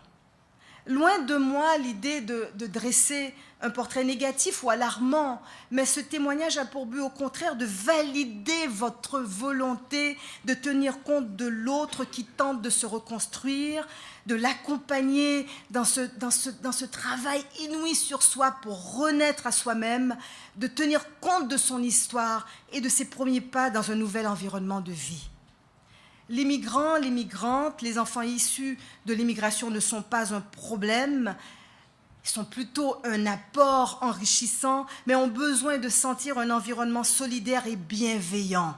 Loin de moi l'idée de dresser un portrait négatif ou alarmant, mais ce témoignage a pour but au contraire de valider votre volonté de tenir compte de l'autre qui tente de se reconstruire, de l'accompagner dans ce travail inouï sur soi pour renaître à soi-même, de tenir compte de son histoire et de ses premiers pas dans un nouvel environnement de vie. Les migrants, les migrantes, les enfants issus de l'immigration ne sont pas un problème, ils sont plutôt un apport enrichissant, mais ont besoin de sentir un environnement solidaire et bienveillant,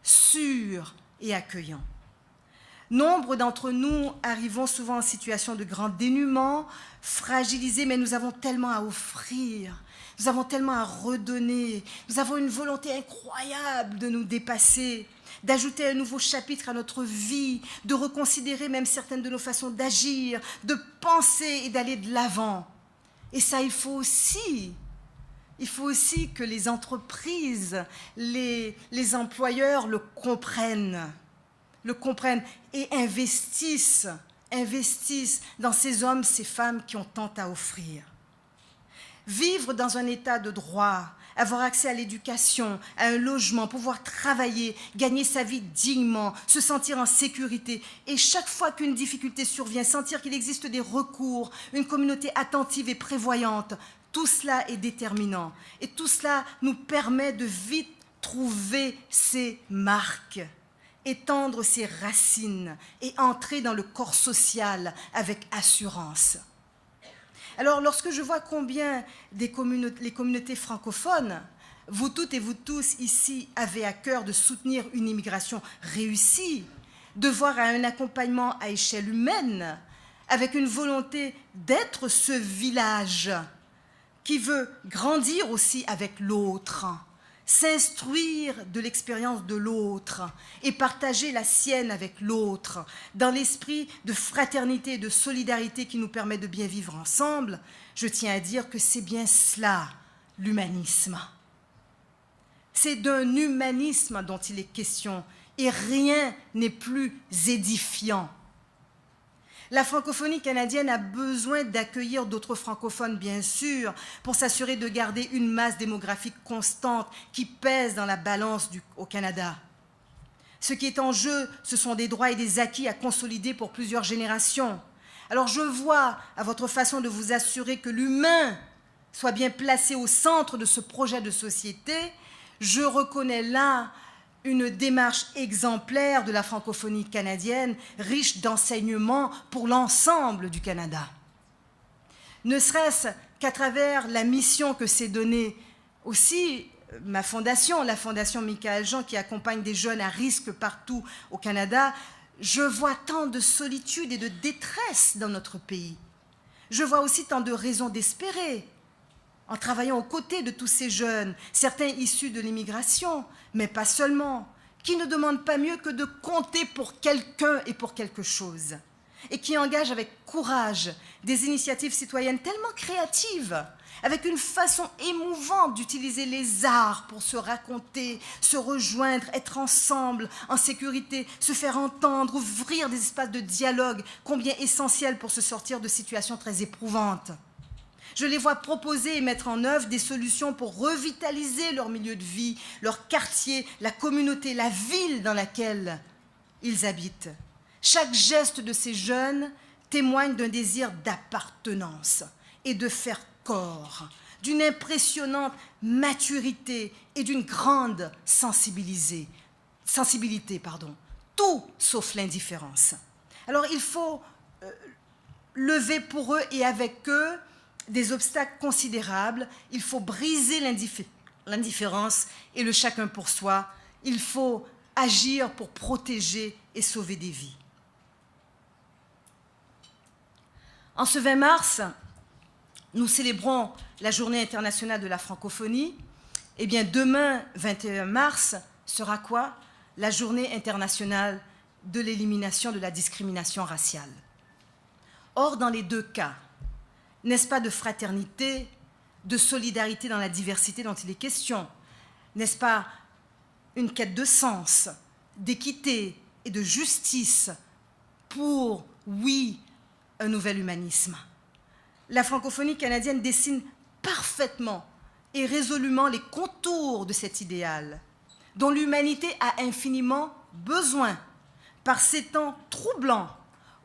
sûr et accueillant. Nombre d'entre nous arrivons souvent en situation de grand dénuement, fragilisés, mais nous avons tellement à offrir, nous avons tellement à redonner, nous avons une volonté incroyable de nous dépasser, d'ajouter un nouveau chapitre à notre vie, de reconsidérer même certaines de nos façons d'agir, de penser et d'aller de l'avant. Et ça, il faut aussi il faut aussi que les entreprises, les employeurs le comprennent et investissent dans ces hommes, ces femmes qui ont tant à offrir. Vivre dans un état de droit, avoir accès à l'éducation, à un logement, pouvoir travailler, gagner sa vie dignement, se sentir en sécurité. Et chaque fois qu'une difficulté survient, sentir qu'il existe des recours, une communauté attentive et prévoyante, tout cela est déterminant. Et tout cela nous permet de vite trouver ses marques, étendre ses racines et entrer dans le corps social avec assurance. Alors, lorsque je vois combien les communautés francophones, vous toutes et vous tous ici, avez à cœur de soutenir une immigration réussie, de voir un accompagnement à échelle humaine, avec une volonté d'être ce village qui veut grandir aussi avec l'autre, s'instruire de l'expérience de l'autre et partager la sienne avec l'autre, dans l'esprit de fraternité et de solidarité qui nous permet de bien vivre ensemble, je tiens à dire que c'est bien cela, l'humanisme. C'est d'un humanisme dont il est question, et rien n'est plus édifiant. La francophonie canadienne a besoin d'accueillir d'autres francophones, bien sûr, pour s'assurer de garder une masse démographique constante qui pèse dans la balance au Canada. Ce qui est en jeu, ce sont des droits et des acquis à consolider pour plusieurs générations. Alors je vois à votre façon de vous assurer que l'humain soit bien placé au centre de ce projet de société. Je reconnais là une démarche exemplaire de la francophonie canadienne, riche d'enseignements pour l'ensemble du Canada. Ne serait-ce qu'à travers la mission que s'est donnée aussi ma fondation, la Fondation Michaël Jean, qui accompagne des jeunes à risque partout au Canada, je vois tant de solitude et de détresse dans notre pays. Je vois aussi tant de raisons d'espérer, en travaillant aux côtés de tous ces jeunes, certains issus de l'immigration, mais pas seulement, qui ne demandent pas mieux que de compter pour quelqu'un et pour quelque chose, et qui engagent avec courage des initiatives citoyennes tellement créatives, avec une façon émouvante d'utiliser les arts pour se raconter, se rejoindre, être ensemble, en sécurité, se faire entendre, ouvrir des espaces de dialogue, combien essentiels pour se sortir de situations très éprouvantes. Je les vois proposer et mettre en œuvre des solutions pour revitaliser leur milieu de vie, leur quartier, la communauté, la ville dans laquelle ils habitent. Chaque geste de ces jeunes témoigne d'un désir d'appartenance et de faire corps, d'une impressionnante maturité et d'une grande sensibilité, tout sauf l'indifférence. Alors il faut lever pour eux et avec eux des obstacles considérables, il faut briser l'indifférence et le chacun pour soi, il faut agir pour protéger et sauver des vies. En ce 20 mars, nous célébrons la Journée internationale de la francophonie. Eh bien, demain, 21 mars, sera quoi? La Journée internationale de l'élimination de la discrimination raciale. Or, dans les deux cas, n'est-ce pas de fraternité, de solidarité dans la diversité dont il est question? N'est-ce pas une quête de sens, d'équité et de justice pour, oui, un nouvel humanisme? La francophonie canadienne dessine parfaitement et résolument les contours de cet idéal, dont l'humanité a infiniment besoin, par ces temps troublants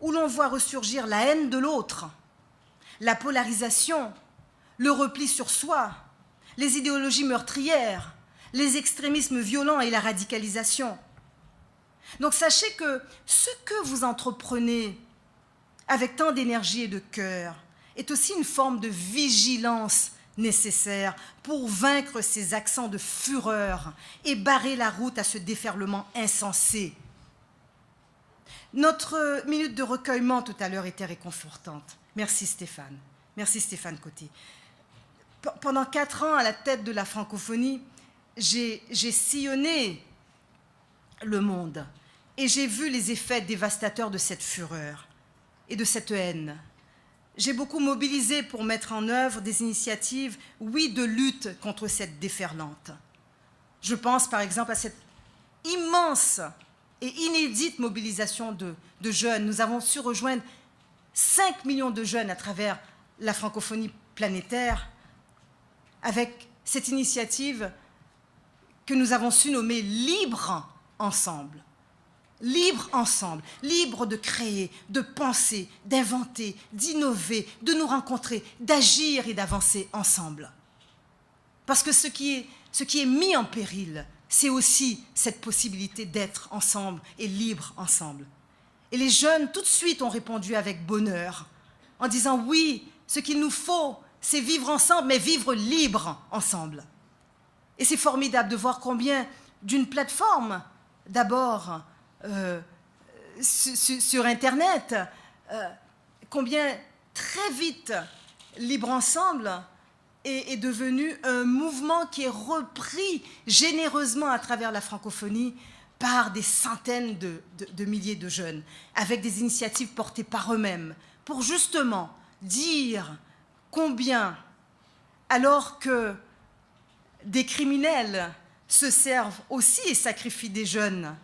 où l'on voit ressurgir la haine de l'autre, la polarisation, le repli sur soi, les idéologies meurtrières, les extrémismes violents et la radicalisation. Donc sachez que ce que vous entreprenez avec tant d'énergie et de cœur est aussi une forme de vigilance nécessaire pour vaincre ces accents de fureur et barrer la route à ce déferlement insensé. Notre minute de recueillement tout à l'heure était réconfortante. Merci Stéphane. Merci Stéphane Côté. Pendant 4 ans à la tête de la francophonie, j'ai sillonné le monde et j'ai vu les effets dévastateurs de cette fureur et de cette haine. j'ai beaucoup mobilisé pour mettre en œuvre des initiatives, oui, de lutte contre cette déferlante. Je pense par exemple à cette immense et inédite mobilisation de jeunes. Nous avons su rejoindre 5 millions de jeunes à travers la francophonie planétaire avec cette initiative que nous avons su nommer « Libre ensemble ». Libre ensemble, libre de créer, de penser, d'inventer, d'innover, de nous rencontrer, d'agir et d'avancer ensemble. Parce que ce qui est mis en péril, c'est aussi cette possibilité d'être ensemble et libre ensemble. Et les jeunes, tout de suite, ont répondu avec bonheur, en disant oui, ce qu'il nous faut, c'est vivre ensemble, mais vivre libre ensemble. Et c'est formidable de voir combien d'une plateforme, d'abord sur Internet, combien très vite Libre Ensemble est devenu un mouvement qui est repris généreusement à travers la francophonie par des centaines de milliers de jeunes, avec des initiatives portées par eux-mêmes, pour justement dire combien, alors que des criminels se servent aussi et sacrifient des jeunes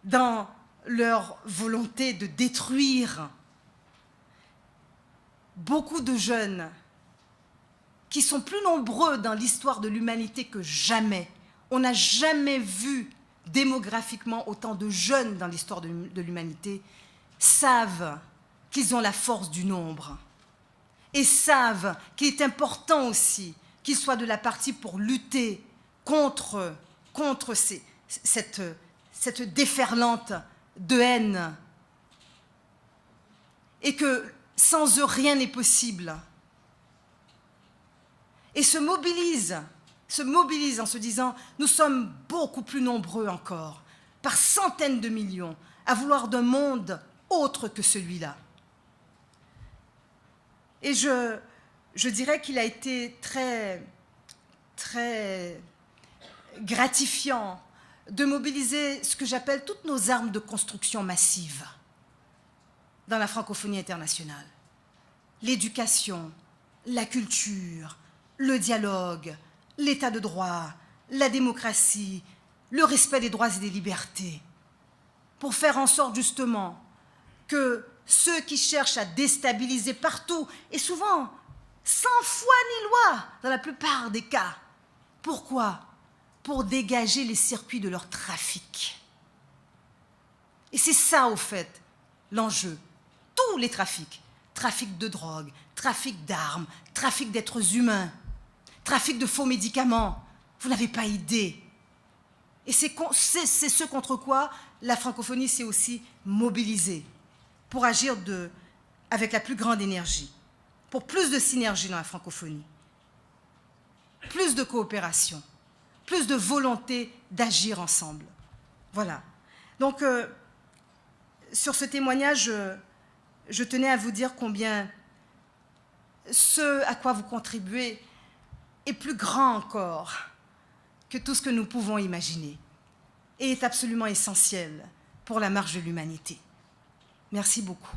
dans leur volonté de détruire, beaucoup de jeunes qui sont plus nombreux dans l'histoire de l'humanité que jamais. On n'a jamais vu démographiquement autant de jeunes dans l'histoire de l'humanité, savent qu'ils ont la force du nombre et savent qu'il est important aussi qu'ils soient de la partie pour lutter contre cette déferlante de haine et que sans eux rien n'est possible. Et se mobilise en se disant nous sommes beaucoup plus nombreux encore, par centaines de millions, à vouloir d'un monde autre que celui-là. Et je dirais qu'il a été très, très gratifiant de mobiliser ce que j'appelle toutes nos armes de construction massive dans la francophonie internationale. L'éducation, la culture, le dialogue, l'état de droit, la démocratie, le respect des droits et des libertés, pour faire en sorte justement que ceux qui cherchent à déstabiliser partout, et souvent sans foi ni loi dans la plupart des cas, pourquoi ? Pour dégager les circuits de leur trafic. Et c'est ça, au fait, l'enjeu. Tous les trafics. Trafic de drogue, trafic d'armes, trafic d'êtres humains, trafic de faux médicaments. Vous n'avez pas idée. Et c'est ce contre quoi la francophonie s'est aussi mobilisée pour agir avec la plus grande énergie, pour plus de synergie dans la francophonie, plus de coopération, plus de volonté d'agir ensemble. Voilà. Donc, sur ce témoignage, je tenais à vous dire combien ce à quoi vous contribuez est plus grand encore que tout ce que nous pouvons imaginer et est absolument essentiel pour la marche de l'humanité. Merci beaucoup.